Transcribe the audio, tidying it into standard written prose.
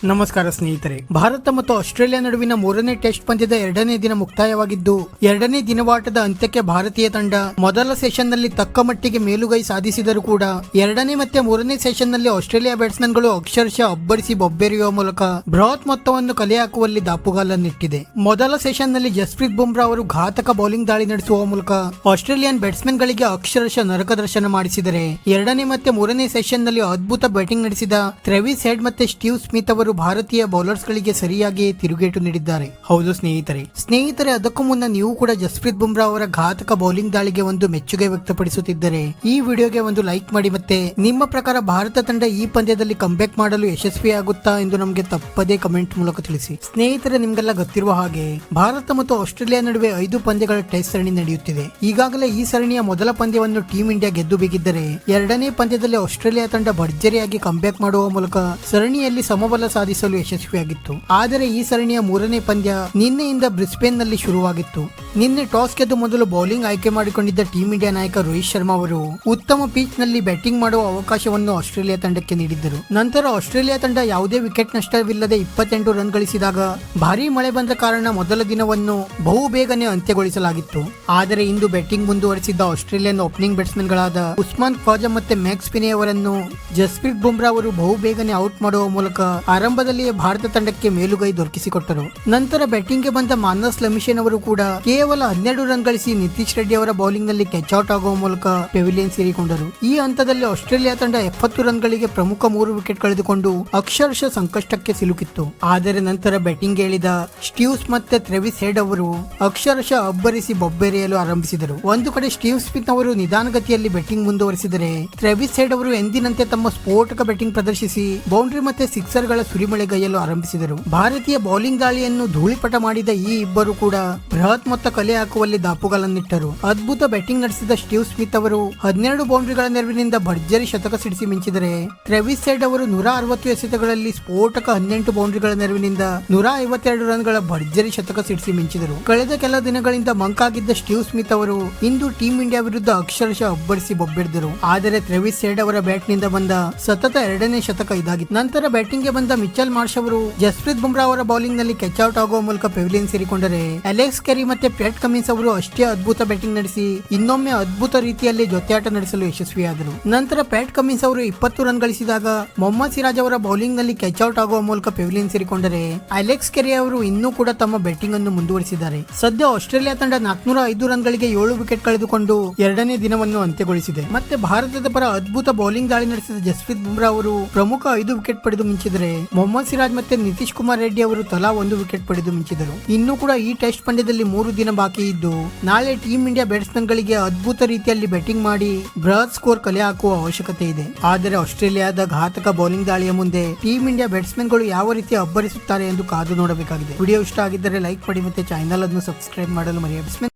ನಮಸ್ಕಾರ ಸ್ನೇಹಿತರೆ. ಭಾರತ ಮತ್ತು ಆಸ್ಟ್ರೇಲಿಯಾ ನಡುವಿನ ಮೂರನೇ ಟೆಸ್ಟ್ ಪಂದ್ಯದ ಎರಡನೇ ದಿನ ಮುಕ್ತಾಯವಾಗಿದ್ದು, ಎರಡನೇ ದಿನವಾಟದ ಅಂತ್ಯಕ್ಕೆ ಭಾರತೀಯ ತಂಡ ಮೊದಲ ಸೆಷನ್ ನಲ್ಲಿ ತಕ್ಕ ಮಟ್ಟಿಗೆ ಮೇಲುಗೈ ಸಾಧಿಸಿದರೂ ಕೂಡ ಎರಡನೇ ಮತ್ತೆ ಮೂರನೇ ಸೆಷನ್ ನಲ್ಲಿ ಆಸ್ಟ್ರೇಲಿಯಾ ಬ್ಯಾಟ್ಸ್ಮನ್ ಗಳು ಅಕ್ಷರಶಃ ಅಬ್ಬರಿಸಿ ಬೊಬ್ಬೆರೆಯುವ ಮೂಲಕ ಬೃಹತ್ ಮೊತ್ತವನ್ನು ಕಲೆ ಹಾಕುವಲ್ಲಿ ದಾಪುಗಾಲನ್ನಿಟ್ಟಿದೆ. ಮೊದಲ ಸೆಷನ್ ನಲ್ಲಿ ಜಸ್ಪ್ರೀತ್ ಬುಮ್ರಾ ಅವರು ಘಾತಕ ಬೌಲಿಂಗ್ ದಾಳಿ ನಡೆಸುವ ಮೂಲಕ ಆಸ್ಟ್ರೇಲಿಯನ್ ಬ್ಯಾಟ್ಸ್ಮನ್ ಗಳಿಗೆ ಅಕ್ಷರಶಃ ನರಕ ದರ್ಶನ ಮಾಡಿಸಿದರೆ, ಎರಡನೇ ಮತ್ತೆ ಮೂರನೇ ಸೆಷನ್ ನಲ್ಲಿ ಅದ್ಭುತ ಬ್ಯಾಟಿಂಗ್ ನಡೆಸಿದ ಟ್ರೆವಿಸ್ ಹೆಡ್ ಮತ್ತೆ ಸ್ಟೀವ್ ಸ್ಮಿತ್ ಅವರು ಭಾರತೀಯ ಬೌಲರ್ಸ್ ಗಳಿಗೆ ಸರಿಯಾಗಿ ತಿರುಗೇಟು ನೀಡಿದ್ದಾರೆ. ಹೌದು ಸ್ನೇಹಿತರೆ, ಅದಕ್ಕೂ ಮುನ್ನ ನೀವು ಕೂಡ ಜಸ್ಪ್ರೀತ್ ಬುಮ್ರಾ ಅವರ ಘಾತಕ ಬೌಲಿಂಗ್ ದಾಳಿಗೆ ಒಂದು ಮೆಚ್ಚುಗೆ ವ್ಯಕ್ತಪಡಿಸುತ್ತಿದ್ದರೆ ಈ ವಿಡಿಯೋಗೆ ಒಂದು ಲೈಕ್ ಮಾಡಿ. ಮತ್ತೆ ನಿಮ್ಮ ಪ್ರಕಾರ ಭಾರತ ತಂಡ ಈ ಪಂದ್ಯದಲ್ಲಿ ಕಂಬ್ಯಾಕ್ ಮಾಡಲು ಯಶಸ್ವಿಯಾಗುತ್ತಾ ಎಂದು ನಮಗೆ ತಪ್ಪದೇ ಕಮೆಂಟ್ ಮೂಲಕ ತಿಳಿಸಿ. ಸ್ನೇಹಿತರೆ, ನಿಮ್ಗೆಲ್ಲ ಗೊತ್ತಿರುವ ಹಾಗೆ ಭಾರತ ಮತ್ತು ಆಸ್ಟ್ರೇಲಿಯಾ ನಡುವೆ 5 ಪಂದ್ಯಗಳ ಟೆಸ್ಟ್ ಸರಣಿ ನಡೆಯುತ್ತಿದೆ. ಈಗಾಗಲೇ ಈ ಸರಣಿಯ ಮೊದಲ ಪಂದ್ಯವನ್ನು ಟೀಂ ಇಂಡಿಯಾ ಗೆದ್ದು ಬಿಗಿದ್ದರೆ, ಎರಡನೇ ಪಂದ್ಯದಲ್ಲಿ ಆಸ್ಟ್ರೇಲಿಯಾ ತಂಡ ಭರ್ಜರಿಯಾಗಿ ಕಂಬ್ಯಾಕ್ ಮಾಡುವ ಮೂಲಕ ಸರಣಿಯಲ್ಲಿ ಸಮಬಲ ಸಾಧಿಸಲು ಯಶಸ್ವಿಯಾಗಿತ್ತು. ಆದರೆ ಈ ಸರಣಿಯ ಮೂರನೇ ಪಂದ್ಯ ನಿನ್ನೆಯಿಂದ ಬ್ರಿಸ್ಬೇನ್ ನಲ್ಲಿ ಶುರುವಾಗಿತ್ತು. ನಿನ್ನೆ ಟಾಸ್ ಗೆದ್ದು ಮೊದಲು ಬೌಲಿಂಗ್ ಆಯ್ಕೆ ಮಾಡಿಕೊಂಡಿದ್ದ ಟೀಂ ಇಂಡಿಯಾ ನಾಯಕ ರೋಹಿತ್ ಶರ್ಮಾ ಅವರು ಉತ್ತಮ ಪಿಚ್ ನಲ್ಲಿ ಬ್ಯಾಟಿಂಗ್ ಮಾಡುವ ಅವಕಾಶವನ್ನು ಆಸ್ಟ್ರೇಲಿಯಾ ತಂಡಕ್ಕೆ ನೀಡಿದ್ದರು. ನಂತರ ಆಸ್ಟ್ರೇಲಿಯಾ ತಂಡ ಯಾವುದೇ ವಿಕೆಟ್ ನಷ್ಟವಿಲ್ಲದೆ 28 ರನ್ ಗಳಿಸಿದಾಗ ಭಾರೀ ಮಳೆ ಬಂದ ಕಾರಣ ಮೊದಲ ದಿನವನ್ನು ಬಹುಬೇಗನೆ ಅಂತ್ಯಗೊಳಿಸಲಾಗಿತ್ತು. ಆದರೆ ಇಂದು ಬ್ಯಾಟಿಂಗ್ ಮುಂದುವರೆಸಿದ್ದ ಆಸ್ಟ್ರೇಲಿಯನ್ ಓಪನಿಂಗ್ ಬ್ಯಾಟ್ಸ್ಮನ್ ಗಳಾದ ಉಸ್ಮಾನ್ ಖ್ವಾಜಾ ಮತ್ತೆ ಮ್ಯಾಕ್ಸ್ ಪಿನೆ ಅವರನ್ನು ಜಸ್ಪ್ರೀತ್ ಬುಮ್ರಾ ಅವರು ಬಹುಬೇಗನೆ ಔಟ್ ಮಾಡುವ ಮೂಲಕ ಆರಂಭದಲ್ಲಿಯೇ ಭಾರತ ತಂಡಕ್ಕೆ ಮೇಲುಗೈ ದೊರಕಿಸಿಕೊಟ್ಟರು. ನಂತರ ಬ್ಯಾಟಿಂಗ್ಗೆ ಬಂದ ಮಾನಸ್ ಲಮಿಶೇನ್ ಅವರು ಕೂಡ ಕೇವಲ 12 ರನ್ ಗಳಿಸಿ ನಿತೀಶ್ ರೆಡ್ಡಿ ಅವರ ಬೌಲಿಂಗ್ ನಲ್ಲಿ ಕ್ಯಾಚ್ ಔಟ್ ಆಗುವ ಮೂಲಕ ಪೆವಿಲಿಯನ್ ಸೇರಿಕೊಂಡರು. ಈ ಹಂತದಲ್ಲಿ ಆಸ್ಟ್ರೇಲಿಯಾ ತಂಡ 70 ರನ್ ಗಳಿಗೆ ಪ್ರಮುಖ 3 ವಿಕೆಟ್ ಕಳೆದುಕೊಂಡು ಅಕ್ಷರಶಃ ಸಂಕಷ್ಟಕ್ಕೆ ಸಿಲುಕಿತ್ತು. ಆದರೆ ನಂತರ ಬ್ಯಾಟಿಂಗ್ ಇಳಿದ ಸ್ಟೀವ್ಸ್ ಮತ್ತೆ ಟ್ರೆವಿಸ್ ಹೆಡ್ ಅವರು ಅಕ್ಷರಶಃ ಅಬ್ಬರಿಸಿ ಬೊಬ್ಬೆರೆಯಲು ಆರಂಭಿಸಿದರು. ಒಂದು ಕಡೆ ಸ್ಟೀವ್ ಸ್ಮಿತ್ ಅವರು ನಿಧಾನಗತಿಯಲ್ಲಿ ಬ್ಯಾಟಿಂಗ್ ಮುಂದುವರೆಸಿದರೆ, ಟ್ರೆವಿಸ್ ಹೆಡ್ ಅವರು ಎಂದಿನಂತೆ ತಮ್ಮ ಸ್ಫೋಟಕ ಬ್ಯಾಟಿಂಗ್ ಪ್ರದರ್ಶಿಸಿ ಬೌಂಡ್ರಿ ಮತ್ತೆ ಸಿಕ್ಸರ್ ಗಳ ಸುರಿಮಳೆಗೈಯಲು ಆರಂಭಿಸಿದರು. ಭಾರತೀಯ ಬೌಲಿಂಗ್ ದಾಳಿಯನ್ನು ಧೂಳಿಪಟ ಮಾಡಿದ ಈ ಇಬ್ಬರು ಕೂಡ ಬೃಹತ್ ಮೊತ್ತ ಕಲೆ ಹಾಕುವಲ್ಲಿ ದಾಪುಗಾಲನ್ನಿಟ್ಟರು. ಅದ್ಭುತ ಬ್ಯಾಟಿಂಗ್ ನಡೆಸಿದ ಸ್ಟೀವ್ ಸ್ಮಿತ್ ಅವರು 12 ಬೌಂಡ್ರಿಗಳ ನೆರವಿನಿಂದ ಭರ್ಜರಿ ಶತಕ ಸಿಡಿಸಿ ಮಿಂಚಿದರೆ, ಟ್ರೆವಿಸ್ ಹೆಡ್ ಅವರು 160 ಎಸೆತಗಳಲ್ಲಿ ಸ್ಫೋಟಕ 18 ಬೌಂಡ್ರಿಗಳ ನೆರವಿನಿಂದ 152 ರನ್ಗಳ ಭರ್ಜರಿ ಶತಕ ಸಿಡಿಸಿ ಮಿಂಚಿದರು. ಕಳೆದ ಕೆಲ ದಿನಗಳಿಂದ ಮಂಕಾಗಿದ್ದ ಸ್ಟೀವ್ ಸ್ಮಿತ್ ಅವರು ಇಂದು ಟೀಂ ಇಂಡಿಯಾ ವಿರುದ್ಧ ಅಕ್ಷರಶಃ ಅಬ್ಬರಿಸಿ ಬೊಬ್ಬೆರೆದರು. ಆದರೆ ಟ್ರೆವಿಸ್ ಹೆಡ್ ಅವರ ಬ್ಯಾಟ್ ನಿಂದ ಬಂದ ಸತತ 2ನೇ ಶತಕ ಇದಾಗಿತ್ತು. ನಂತರ ಬ್ಯಾಟಿಂಗ್ ಗೆ ಬಂದ ಮಿಚೆಲ್ ಮಾರ್ಷ್ ಅವರು ಜಸ್ಪ್ರೀತ್ ಬುಮ್ರಾ ಅವರ ಬೌಲಿಂಗ್ ನಲ್ಲಿ ಕ್ಯಾಚ್ ಔಟ್ ಆಗುವ ಮೂಲಕ ಪೆವಿಲಿಯನ್ ಸೇರಿಕೊಂಡರೆ, ಅಲೆಕ್ಸ್ ಕೆರಿ ಮತ್ತೆ ಪ್ಯಾಟ್ ಕಮಿನ್ಸ್ ಅವರು ಅಷ್ಟೇ ಅದ್ಭುತ ಬ್ಯಾಟಿಂಗ್ ನಡೆಸಿ ಇನ್ನೊಮ್ಮೆ ಅದ್ಭುತ ರೀತಿಯಲ್ಲಿ ಜೊತೆಯಾಟ ನಡೆಸಲು ಯಶಸ್ವಿಯಾದರು. ನಂತರ ಪ್ಯಾಟ್ ಕಮಿನ್ಸ್ ಅವರು 20 ರನ್ ಗಳಿಸಿದಾಗ ಮೊಹಮ್ಮದ್ ಸಿರಾಜ್ ಅವರ ಬೌಲಿಂಗ್ ನಲ್ಲಿ ಕ್ಯಾಚ್ ಔಟ್ ಆಗುವ ಮೂಲಕ ಪೆವಿಲಿಯನ್ ಸೇರಿಕೊಂಡರೆ, ಅಲೆಕ್ಸ್ ಕೆರಿ ಅವರು ಇನ್ನೂ ಕೂಡ ತಮ್ಮ ಬ್ಯಾಟಿಂಗ್ ಅನ್ನು ಮುಂದುವರಿಸಿದ್ದಾರೆ. ಸದ್ಯ ಆಸ್ಟ್ರೇಲಿಯಾ ತಂಡ 405 ರನ್ ಗಳಿಗೆ 7 ವಿಕೆಟ್ ಕಳೆದುಕೊಂಡು ಎರಡನೇ ದಿನವನ್ನು ಅಂತ್ಯಗೊಳಿಸಿದೆ. ಮತ್ತೆ ಭಾರತದ ಪರ ಅದ್ಭುತ ಬೌಲಿಂಗ್ ದಾಳಿ ನಡೆಸಿದ ಜಸ್ಪ್ರೀತ್ ಬುಮ್ರಾ ಅವರು ಪ್ರಮುಖ 5 ವಿಕೆಟ್ ಪಡೆದು ಮಿಂಚಿದರೆ, ಮೊಹಮ್ಮದ್ ಸಿರಾಜ್ ಮತ್ತೆ ನಿತೀಶ್ ಕುಮಾರ್ ರೆಡ್ಡಿ ಅವರು ತಲಾ 1 ವಿಕೆಟ್ ಪಡೆದು ಮಿಂಚಿದರು. ಇನ್ನು ಕೂಡ ಈ ಟೆಸ್ಟ್ ಪಂದ್ಯದಲ್ಲಿ 3 ದಿನ ಬಾಕಿ ಇದ್ದು, ನಾಳೆ ಟೀಂ ಇಂಡಿಯಾ ಬ್ಯಾಟ್ಸ್ಮನ್ ಗಳಿಗೆ ಅದ್ಭುತ ರೀತಿಯಲ್ಲಿ ಬ್ಯಾಟಿಂಗ್ ಮಾಡಿ ಬೃಹತ್ ಸ್ಕೋರ್ ಕಲೆ ಹಾಕುವ ಅವಶ್ಯಕತೆ ಇದೆ. ಆದರೆ ಆಸ್ಟ್ರೇಲಿಯಾದ ಘಾತಕ ಬೌಲಿಂಗ್ ದಾಳಿಯ ಮುಂದೆ ಟೀಂ ಇಂಡಿಯಾ ಬ್ಯಾಟ್ಸ್ಮನ್ ಗಳು ಯಾವ ರೀತಿ ಅಬ್ಬರಿಸುತ್ತಾರೆ ಎಂದು ಕಾದು ನೋಡಬೇಕಾಗಿದೆ. ವಿಡಿಯೋ ಇಷ್ಟ ಆಗಿದ್ದರೆ ಲೈಕ್ ಮಾಡಿ ಮತ್ತೆ ಚಾನೆಲ್ ಅನ್ನು ಸಬ್ಸ್ಕ್ರೈಬ್ ಮಾಡಲು ಮರೆಯಬೇಡಿ.